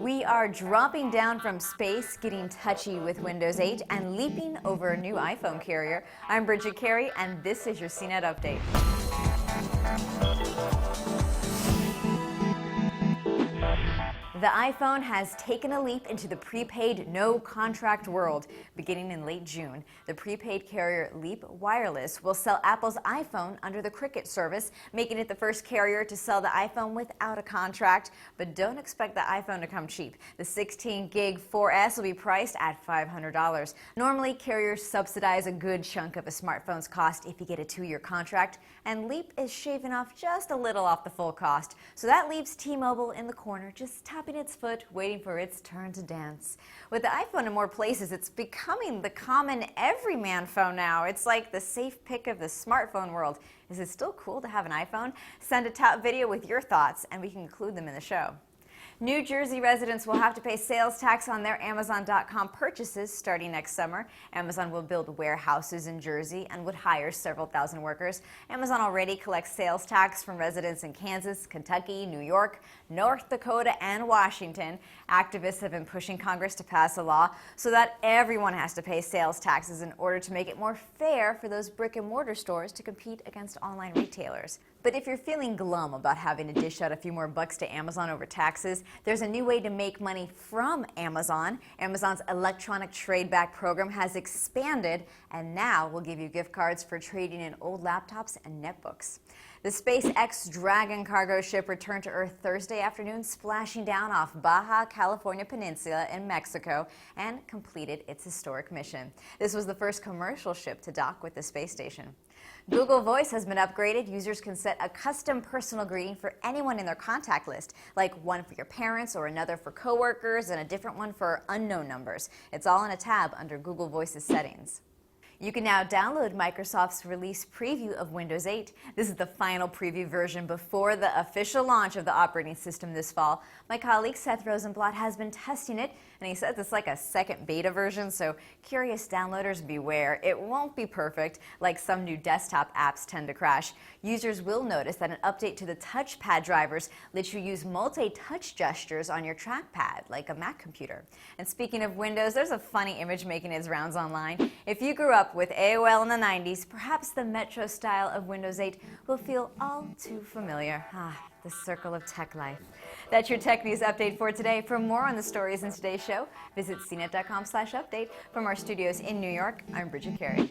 We are dropping down from space, getting touchy with Windows 8, and leaping over a new iPhone carrier. I'm Bridget Carey, and this is your CNET Update. The iPhone has taken a leap into the prepaid no-contract world. Beginning in late June, the prepaid carrier Leap Wireless will sell Apple's iPhone under the Cricket service, making it the first carrier to sell the iPhone without a contract. But don't expect the iPhone to come cheap. The 16-gig 4S will be priced at $500. Normally, carriers subsidize a good chunk of a smartphone's cost if you get a 2-year contract, and Leap is shaving off just a little off the full cost. So that leaves T-Mobile in the corner, just tapping its foot, waiting for its turn to dance. With the iPhone in more places, it's becoming the common everyman phone now. It's like the safe pick of the smartphone world. Is it still cool to have an iPhone? Send a top video with your thoughts, and we can include them in the show. New Jersey residents will have to pay sales tax on their Amazon.com purchases starting next summer. Amazon will build warehouses in Jersey and would hire several thousand workers. Amazon already collects sales tax from residents in Kansas, Kentucky, New York, North Dakota, and Washington. Activists have been pushing Congress to pass a law so that everyone has to pay sales taxes in order to make it more fair for those brick-and-mortar stores to compete against online retailers. But if you're feeling glum about having to dish out a few more bucks to Amazon over taxes, there's a new way to make money from Amazon. Amazon's electronic trade-back program has expanded and now will give you gift cards for trading in old laptops and netbooks. The SpaceX Dragon cargo ship returned to Earth Thursday afternoon, splashing down off Baja California Peninsula in Mexico, and completed its historic mission. This was the first commercial ship to dock with the space station. Google Voice has been upgraded. Users can set a custom personal greeting for anyone in their contact list, like one for your parents or another for coworkers and a different one for unknown numbers. It's all in a tab under Google Voice's settings. You can now download Microsoft's release preview of Windows 8. This is the final preview version before the official launch of the operating system this fall. My colleague Seth Rosenblatt has been testing it, and he says it's like a second beta version, so curious downloaders beware. It won't be perfect, like some new desktop apps tend to crash. Users will notice that an update to the touchpad drivers lets you use multi-touch gestures on your trackpad, like a Mac computer. And speaking of Windows, there's a funny image making its rounds online. If you grew up with AOL in the 90s, perhaps the Metro style of Windows 8 will feel all too familiar. The circle of tech life. That's your Tech News Update for today. For more on the stories in today's show, visit cnet.com/update. From our studios in New York, I'm Bridget Carey.